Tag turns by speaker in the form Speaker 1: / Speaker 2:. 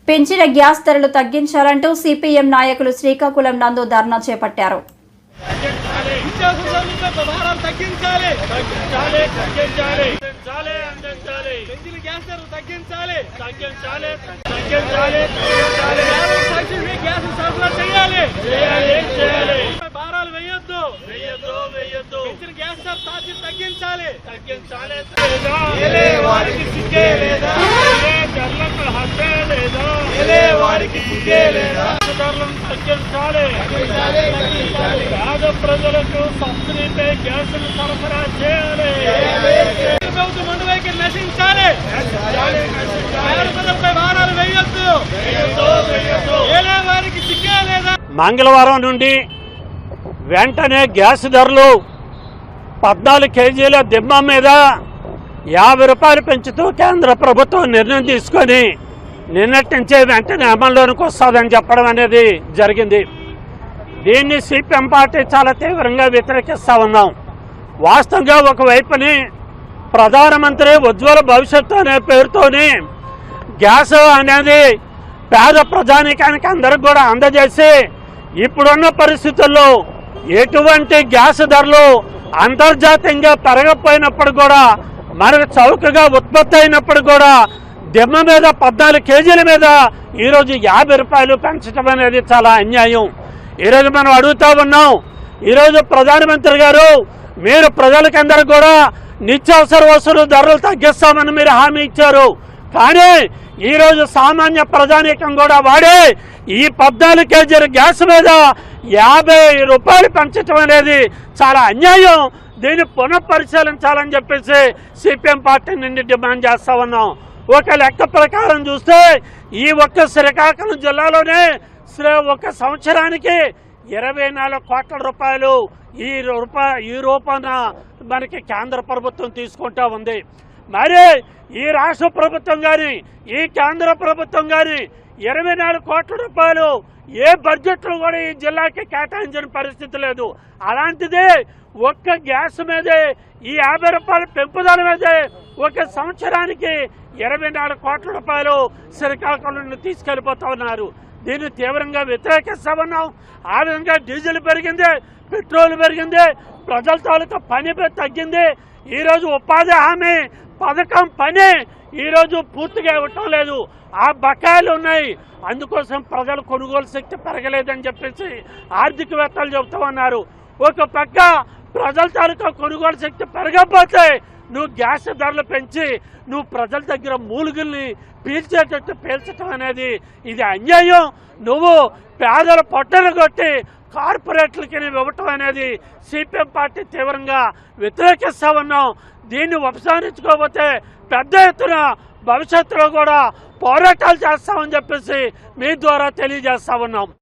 Speaker 1: పెంచిన గ్యాస్ ధరలు తగ్గించాలంటూ సిపిఎం నాయకులు శ్రీకాకుళం నందు ధర్నా చేపట్టారు.
Speaker 2: పేద ప్రజలకు సబ్సిడీపై గ్యాసులు సరఫరా చేయాలి. ప్రభుత్వం మండవైఖరి నశించాలి. భారాలు వేయొద్దు. వారికి సిగ్గే లేదా?
Speaker 3: మంగళవారం నుండి వెంటనే గ్యాస్ ధరలు 14 కేజీల దిమ్మ మీద 50 రూపాయలు పెంచుతూ కేంద్ర ప్రభుత్వం నిర్ణయం తీసుకొని నిన్నటి నుంచే వెంటనే అమల్లోనికి వస్తుందని చెప్పడం అనేది జరిగింది. దీన్ని సిపిఎం పార్టీ చాలా తీవ్రంగా వ్యతిరేకిస్తూ ఉన్నాం. వాస్తవంగా ఒకవైపుని ప్రధానమంత్రి ఉజ్వల భవిష్యత్తు అనే పేరుతోని గ్యాస్ అనేది పేద ప్రజానీకానికి అందరికి కూడా అందజేసి ఇప్పుడున్న పరిస్థితుల్లో ఎటువంటి గ్యాస్ ధరలు అంతర్జాతీయంగా పెరగకపోయినప్పుడు కూడా మనకు చౌకగా ఉత్పత్తి అయినప్పుడు కూడా దిమ్మ మీద 14 కేజీల మీద ఈరోజు 50 రూపాయలు పెంచడం అనేది చాలా అన్యాయం. ఈరోజు మనం అడుగుతూ ఉన్నాం, ఈరోజు ప్రధానమంత్రి గారు మీరు ప్రజలకందరూ కూడా నిత్యావసర వస్తువులు ధరలు తగ్గిస్తామని మీరు హామీ ఇచ్చారు. కానీ ఈరోజు సామాన్య ప్రజానీకం కూడా వాడే ఈ 14 కేజీల గ్యాస్ మీద 50 రూపాయలు పెంచడం అనేది చాలా అన్యాయం. దీన్ని పునఃపరిశీలించాలని చెప్పేసి సిపిఎం పార్టీ నుండి డిమాండ్ చేస్తా ఉన్నాం. ఒక లెక్క ప్రకారం చూస్తే ఈ ఒక్క శ్రీకాకుళం జిల్లాలోనే ఒక సంవత్సరానికి 24 కోట్ల రూపాయలు ఈ రూపాన మనకి కేంద్ర ప్రభుత్వం తీసుకుంటా ఉంది. మరి ఈ రాష్ట్ర ప్రభుత్వం కానీ ఈ కేంద్ర ప్రభుత్వం కానీ 24 కోట్ల రూపాయలు ఏ బడ్జెట్లో కూడా ఈ జిల్లాకి కేటాయించిన పరిస్థితి లేదు. అలాంటిదే ఒక్క గ్యాస్ మీదే ఈ 50 రూపాయల పెంపుదల మీదే ఒక సంవత్సరానికి 24 కోట్ల రూపాయలు శ్రీకాకుళం నుండి తీసుకెళ్లిపోతా ఉన్నారు. దీన్ని తీవ్రంగా వ్యతిరేకిస్తా ఉన్నాం. ఆ విధంగా డీజిల్ పెరిగింది, పెట్రోల్ పెరిగింది, ప్రజల తాలూకా పని తగ్గింది. ఈరోజు ఉపాధి హామీ పథకం పని ఈరోజు పూర్తిగా ఇవ్వటం లేదు. ఆ బకాయిలు ఉన్నాయి. అందుకోసం ప్రజల కొనుగోలు శక్తి పెరగలేదని చెప్పేసి ఆర్థికవేత్తలు చెబుతూ ఉన్నారు. ఒక పక్క ప్రజల తాలూకా కొనుగోలు శక్తి పెరగకపోతే నువ్వు గ్యాస్ ధరలు పెంచి నువ్వు ప్రజల దగ్గర మూలుగుల్ని పీల్చేటట్టు పీల్చడం అనేది ఇది అన్యాయం. నువ్వు పేదల పొట్టలు కొట్టి కార్పొరేట్లకి ఇవ్వటం అనేది సిపిఎం పార్టీ తీవ్రంగా వ్యతిరేకిస్తా ఉన్నాం. దీన్ని ఉపసంహరించుకోకపోతే పెద్ద ఎత్తున భవిష్యత్తులో కూడా పోరాటాలు చేస్తామని చెప్పేసి మీ ద్వారా తెలియజేస్తా ఉన్నాం.